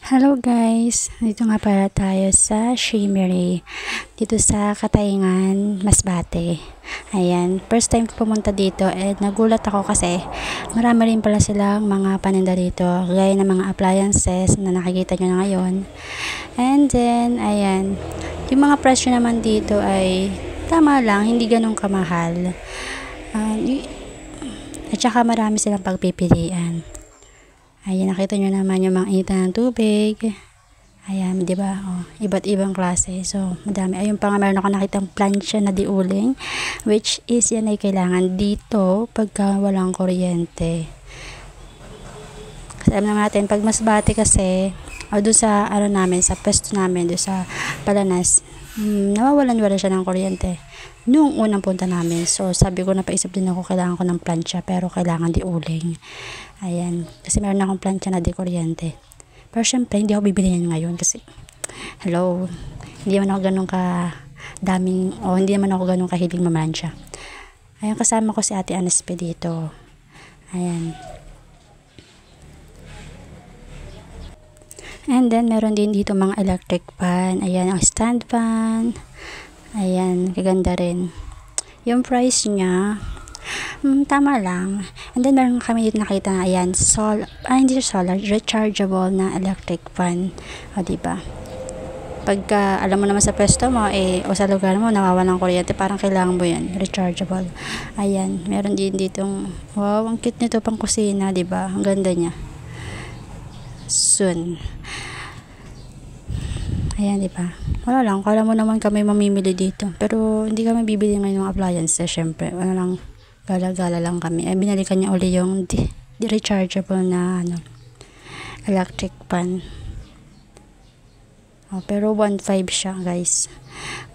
Hello guys! Dito nga pala tayo sa Shimmery. Dito sa Katayngan, Masbate. Ayan, first time ko pumunta dito at nagulat ako kasi marami rin pala silang mga paninda dito. Gaya ng mga appliances na nakikita nyo na ngayon. And then, ayan, yung mga presyo naman dito ay tama lang, hindi ganun kamahal. At saka marami silang pagpipilian. Ayan, nakita nyo naman yung mga initan ng tubig. Ayan, di ba? Oh, iba't ibang klase. So, madami. Ayun pa nga, meron ako nakitang plancha na diuling, which is yan ay kailangan dito pagka walang kuryente. Kasi alam naman natin, pag Masbate kasi, o doon sa, namin, sa pwesto namin, doon sa Palanas, nawawalan-wala siya ng kuryente. Noong unang punta namin. So, sabi ko, napaisip din ako, kailangan ko ng plancha, pero kailangan diuling. Ayan. Kasi meron akong plancha na di kuryente. Pero syempre, hindi ako bibili yan ngayon kasi, hello, hindi naman ako ganun daming, o hindi naman ako ganun kahiling mamlansya. Ayan, kasama ko si Ate Anespe dito. Ayan. And then, meron din dito mga electric fan. Ayan, ang stand fan. Ayan, kaganda rin. Yung price niya, tama lang. And then, meron kami dito nakita na, ayan, hindi solar, rechargeable na electric fan. O, diba? Pagka, alam mo naman sa pwesto mo, o sa lugar mo, nawawalan ng kuryente, parang kailangan mo yan, rechargeable. Ayan, meron din ditong, wow, ang cute nito pang kusina, diba? Ang ganda niya. Soon. Ayan, diba? Wala lang, kala mo naman kami mamimili dito. Pero, hindi kami bibili ngayon ng appliances, syempre. Wala lang, gala-gala lang kami. Ay, binalikan niya uli yung rechargeable na, electric fan. Oh, pero 1.5 siya, guys.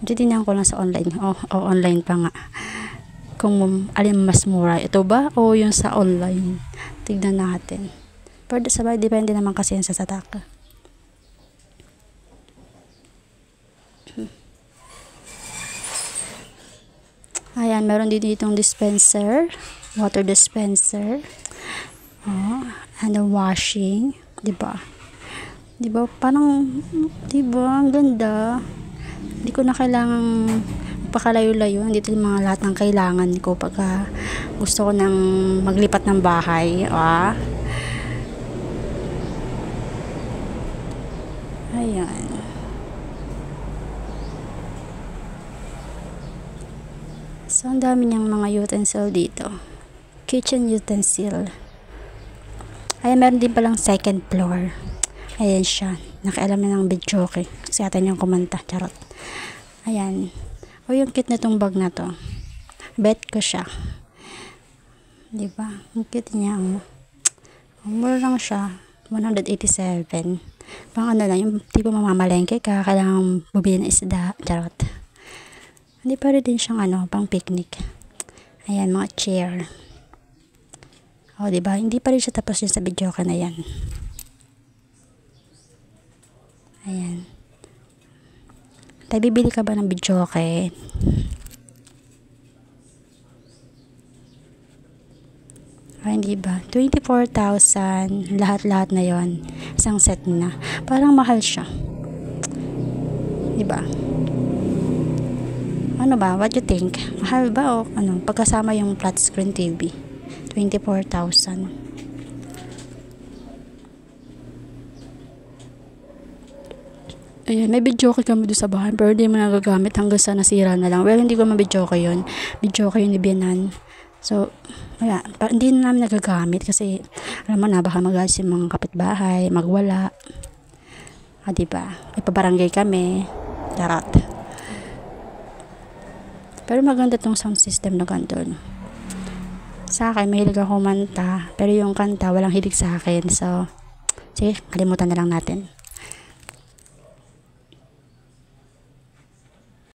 Titingnan ko lang sa online. Online pa nga. Kung alin mas mura. Ito ba? O yung sa online? Tignan natin. Pero sabay, depende naman kasi yan sa satak. Ayan, meron din ditong dispenser, water dispenser. Oh, and a washing, 'di ba? 'Di ba? Parang 'di ba, ang ganda. Hindi ko na kailangang pakalayo-layo. Dito yung mga lahat ng kailangan ko pagka gusto ko nang maglipat ng bahay, Ayan. So, ang dami niyang mga utensil dito. Kitchen utensil. Ayan, meron din palang second floor. Ayan siya. Nakialam na ng videoke. Kasi ata niyang kumanta. Charot. Ayan. O, yung cute na tong bag na to. Bet ko siya. Diba? Ang cute niya. Mura lang siya. 187. Pang ano lang. Yung tipo mamamalengke ka. Kailangan bumili ng isda. Charot. Hindi pa rin din siyang pang picnic. Ayan, mga chair. O, diba? Hindi pa rin siya tapos yun sa video ka na yan. Ayan. Tayo, bibili ka ba ng video ka hindi ba? 24,000. Lahat-lahat na yon. Isang set na. Parang mahal siya. Diba? Ano ba? What you think? Mahal ba o pagkasama yung flat screen TV? 24,000. Ayan, may videoke kami doon sa bahay pero hindi mo nagagamit hanggang sa nasira na lang. Well, hindi ko ma-videoke yun. Videoke yun ni Bianan. So, wala. Hindi na namin nagagamit kasi alam mo na, baka magalit yung mga kapitbahay, magwala. Diba? May pabarangay kami. Darat. Pero maganda tong sound system na ganito. Sa akin, mahilig ako kumanta. Pero yung kanta, walang hilig sa akin. So, sige, kalimutan na lang natin.